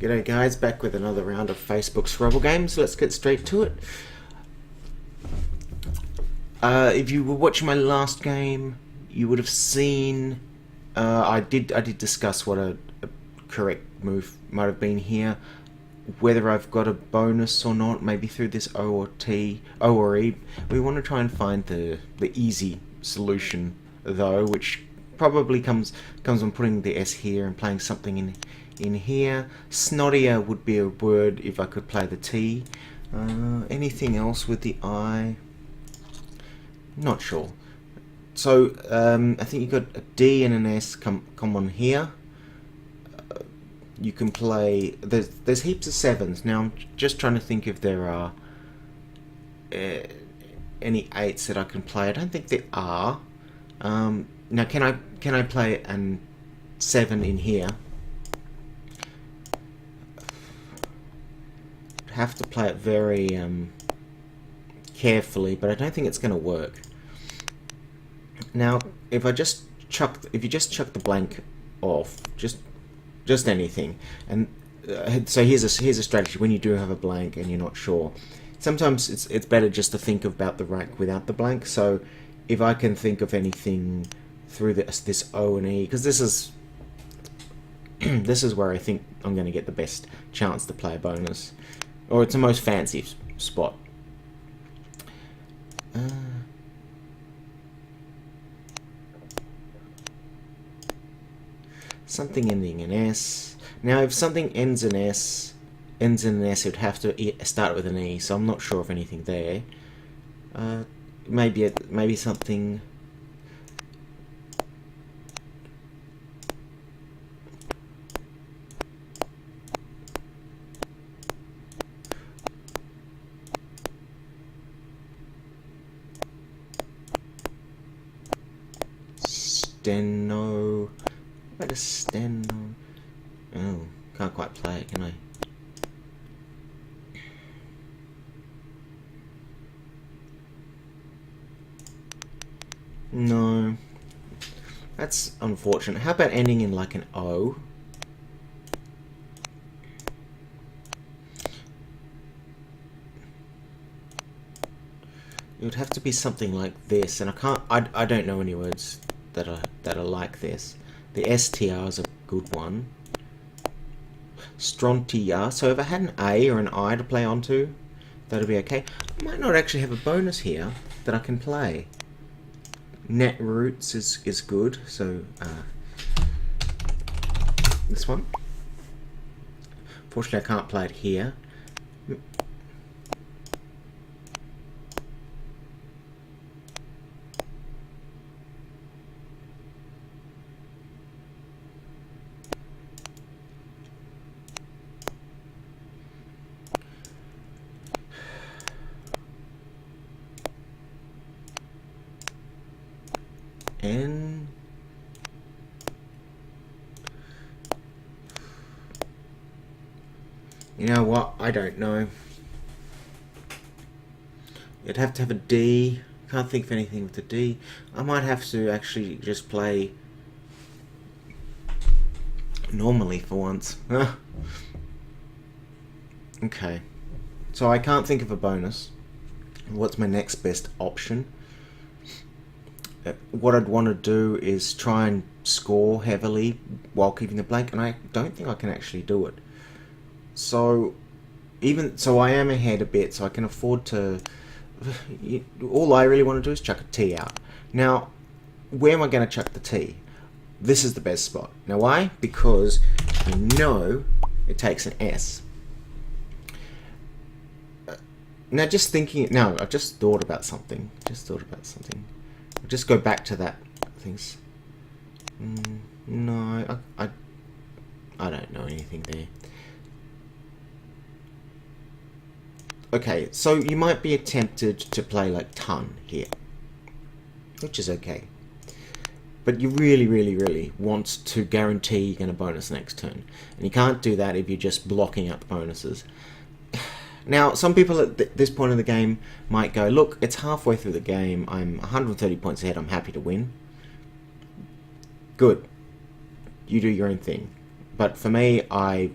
G'day guys, back with another round of Facebook Scrabble games. Let's get straight to it. If you were watching my last game, you would have seen I did discuss what a correct move might have been here. Whether I've got a bonus or not, maybe through this O or E. We want to try and find the easy solution though, which probably comes on putting the S here and playing something in here. Snottier would be a word if I could play the T. Anything else with the I? Not sure. So I think you've got a D and an S come on here. You can play. There's heaps of sevens. Now I'm just trying to think if there are any eights that I can play. I don't think there are. Now can I play an 7 in here? Have to play it very carefully, but I don't think it's going to work. Now, if you just chuck the blank off, just anything, and so here's a strategy when you do have a blank and you're not sure. Sometimes it's better just to think about the rank without the blank. So if I can think of anything through this O and E, because this is this is where I think I'm going to get the best chance to play a bonus, or it's the most fancy spot. Something ending in S. Now, if something ends in S, it would have to start with an E. So I'm not sure of anything there. Maybe something. Steno. What a steno. Oh, can't quite play it, can I? No. That's unfortunate. How about ending in like an O? It would have to be something like this, and I don't know any words that are like this. The STR is a good one. Strontia. So if I had an A or an I to play onto, that'd be okay. I might not actually have a bonus here that I can play. Net roots is good. So this one. Fortunately, I can't play it here. And you know what? I don't know. You'd have to have a D. Can't think of anything with a D. I might have to actually just play normally for once. Okay. So I can't think of a bonus. What's my next best option? What I'd want to do is try and score heavily while keeping the blank, and I don't think I can actually do it. So I am ahead a bit, so I can afford to. All I really want to do is chuck a T out. Now, where am I going to chuck the T? This is the best spot. Now, why? Because I know it takes an S. Now, just thinking. No, I've just thought about something. I'll just go back to that things. No, I don't know anything there. Okay, so you might be tempted to play like ton here, which is okay. But you really want to guarantee you're going to bonus next turn. And you can't do that if you're just blocking out the bonuses. Now, some people at this point in the game might go, look, it's halfway through the game, I'm 130 points ahead, I'm happy to win. Good. You do your own thing. But for me, I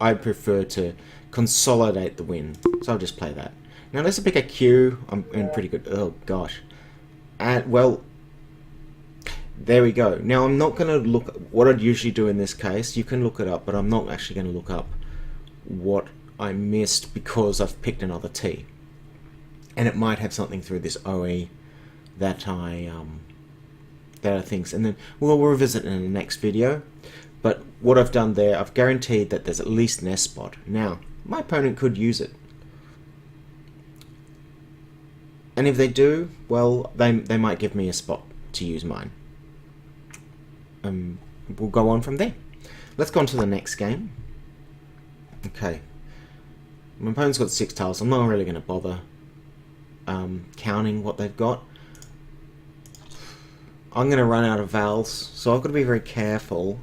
I'd prefer to consolidate the win. So I'll just play that. Now let's pick a Q. I'm in pretty good. Oh gosh. And well, there we go. Now I'm not going to look what I'd usually do in this case. You can look it up, but I'm not actually going to look up what I missed because I've picked another T. And it might have something through this OE that I think, and then we'll revisit in the next video. But what I've done there, I've guaranteed that there's at least an S spot. Now, my opponent could use it. And if they do, well, they might give me a spot to use mine. We'll go on from there. Let's go on to the next game. Okay. My opponent's got 6 tiles. I'm not really going to bother counting what they've got. I'm going to run out of vowels, so I've got to be very careful.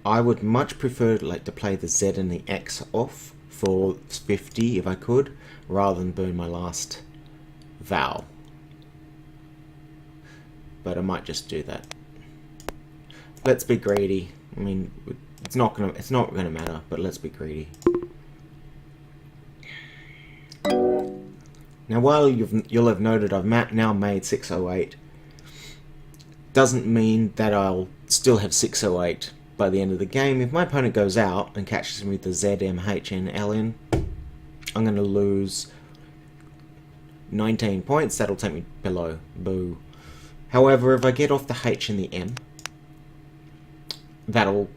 I would much prefer to play the Z and the X off for 50 if I could, rather than burn my last vowel. But I might just do that. Let's be greedy. I mean, it's not gonna matter, but let's be greedy. Now, while you'll have noted I've now made 608, doesn't mean that I'll still have 608 by the end of the game. If my opponent goes out and catches me with the Z, M, H, N, L, N, I'm going to lose 19 points. That'll take me below. Boo. However, if I get off the H and the M, that'll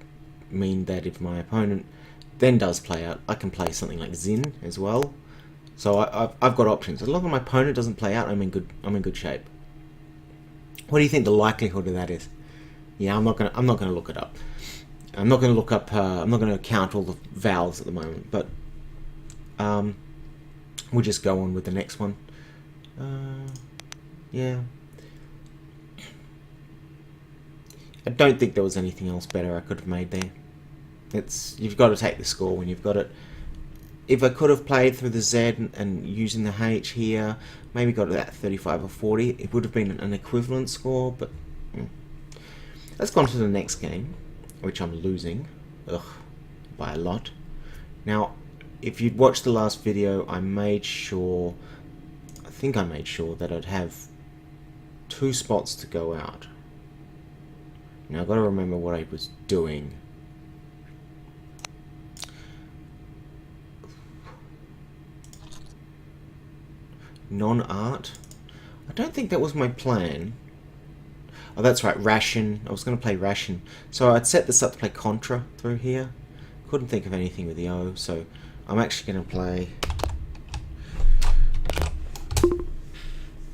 mean that if my opponent then does play out, I can play something like Zin as well. So I've got options. As long as my opponent doesn't play out, I'm in good shape. What do you think the likelihood of that is? Yeah, I'm not gonna look it up. I'm not gonna look up. I'm not gonna count all the vowels at the moment. But we'll just go on with the next one. Yeah. I don't think there was anything else better I could have made there. You've got to take the score when you've got it. If I could have played through the Z and using the H here, maybe got that 35 or 40, it would have been an equivalent score, but let's go on to the next game, which I'm losing, by a lot. Now, if you'd watched the last video, I think I made sure that I'd have 2 spots to go out. Now I've got to remember what I was doing. Non-art? I don't think that was my plan. Oh, that's right, Ration. I was going to play Ration. So I'd set this up to play Contra through here. Couldn't think of anything with the O, so I'm actually going to play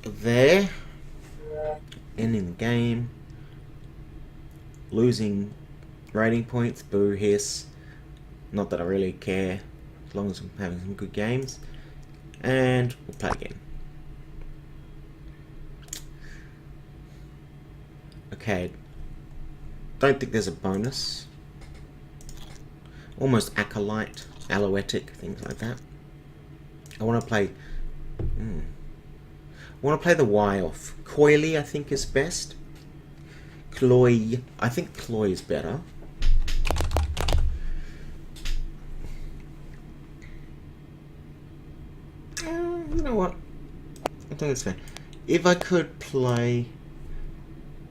there. Ending the game. Losing rating points. Boo, hiss. Not that I really care, as long as I'm having some good games. And we'll play again. Okay. Don't think there's a bonus. Almost acolyte, aloetic, things like that. I want to play. I want to play the Y off. Coily, I think, is best. Cloy. I think Cloy is better. You know what? I think it's fair. If I could play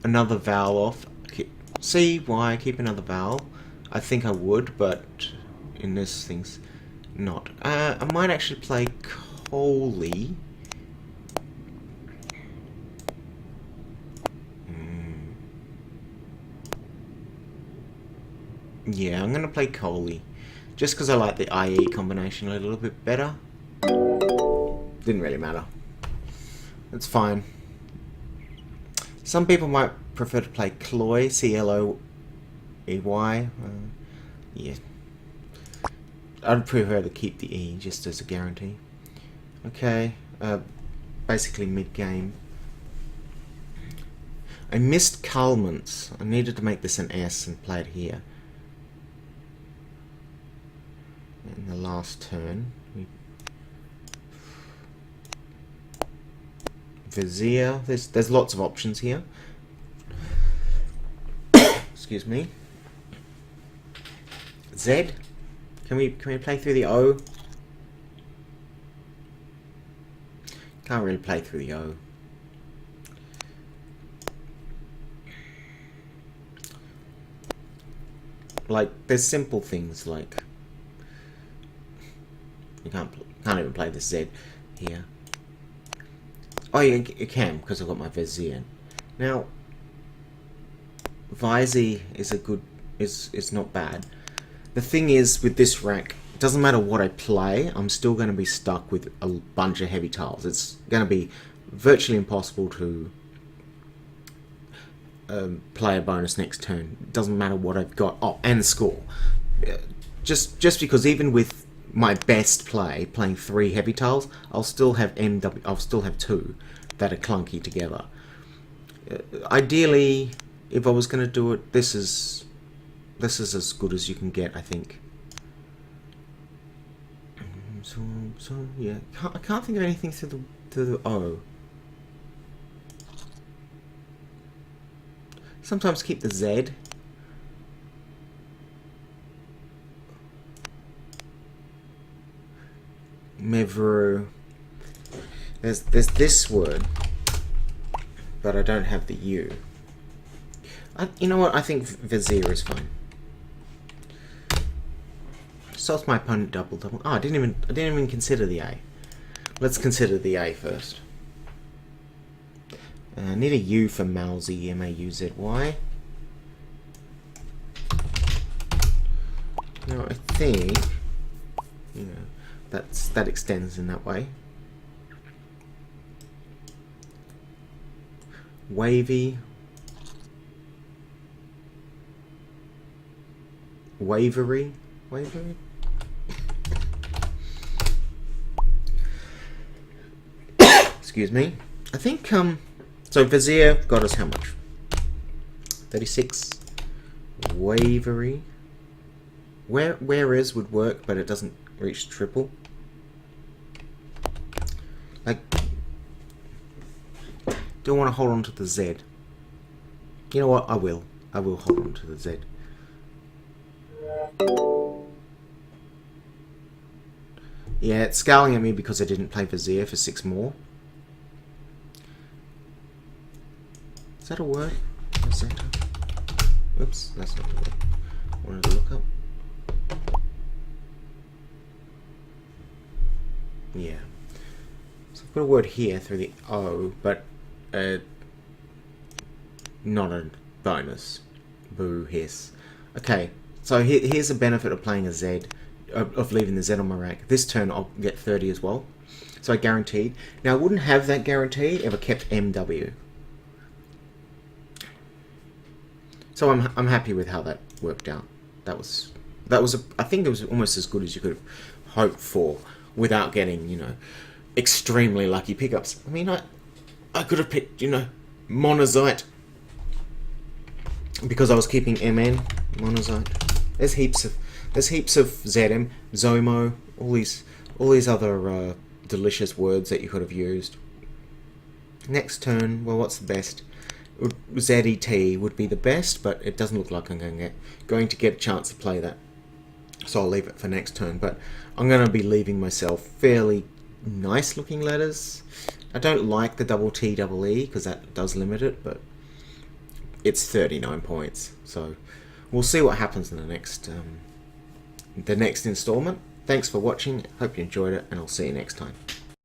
another vowel off, C, Y, keep another vowel, I think I would, but in this thing's not. I might actually play Coley. Yeah, I'm going to play Coley. Just because I like the IE combination a little bit better. Didn't really matter. It's fine. Some people might prefer to play Cloy, C-L-O-E-Y. Yeah. I'd prefer to keep the E just as a guarantee. Okay. Basically mid-game. I missed Calmants. I needed to make this an S and play it here. In the last turn. Vizier. There's lots of options here. Excuse me. Z. Can we play through the O? Can't really play through the O. Like, there's simple things like you can't even play the Z here. Oh, you can because I've got my Vizier. Now, Vizy is not bad. The thing is with this rack, it doesn't matter what I play, I'm still going to be stuck with a bunch of heavy tiles. It's going to be virtually impossible to play a bonus next turn. It doesn't matter what I've got. Oh, and score. Just because even with my best playing 3 heavy tiles, I'll still have I'll still have 2 that are clunky together. Ideally, if I was going to do it, this is as good as you can get, I think. So yeah, I can't think of anything to the O. Sometimes keep the Z. Mevru. There's this word, but I don't have the U. You know what? I think Vizier is fine. Solves my opponent double. Oh, I didn't even consider the A. Let's consider the A first. I need a U for Mousy, M-A-U-Z-Y. Now I think, you know, that extends in that way. Wavy. Wavery. Wavery? Excuse me. I think, so Vizier got us how much? 36. Wavery. Whereas would work, but it doesn't reach triple. Like, don't want to hold on to the Z. You know what? I will hold on to the Z. Yeah, it's scowling at me because I didn't play Vizier for 6 more. Is that a word? Oops, that's not the word I wanted to look up. Yeah. So I've got a word here through the O, but not a bonus. Boo, hiss. Okay, so here's the benefit of playing a Z, of leaving the Z on my rack. This turn I'll get 30 as well. So I guaranteed. Now I wouldn't have that guarantee if I kept MW. So I'm happy with how that worked out. That was I think it was almost as good as you could have hoped for without getting, you know, extremely lucky pickups. I mean, I could have picked, you know, Monazite because I was keeping MN Monazite. There's heaps of ZM, Zomo, all these other delicious words that you could have used. Next turn, well, what's the best? ZET would be the best, but it doesn't look like I'm going to get a chance to play that. So I'll leave it for next turn, but I'm going to be leaving myself fairly nice looking letters. I don't like the double T double E because that does limit it, but it's 39 points. So we'll see what happens in the next installment. Thanks for watching. Hope you enjoyed it, and I'll see you next time.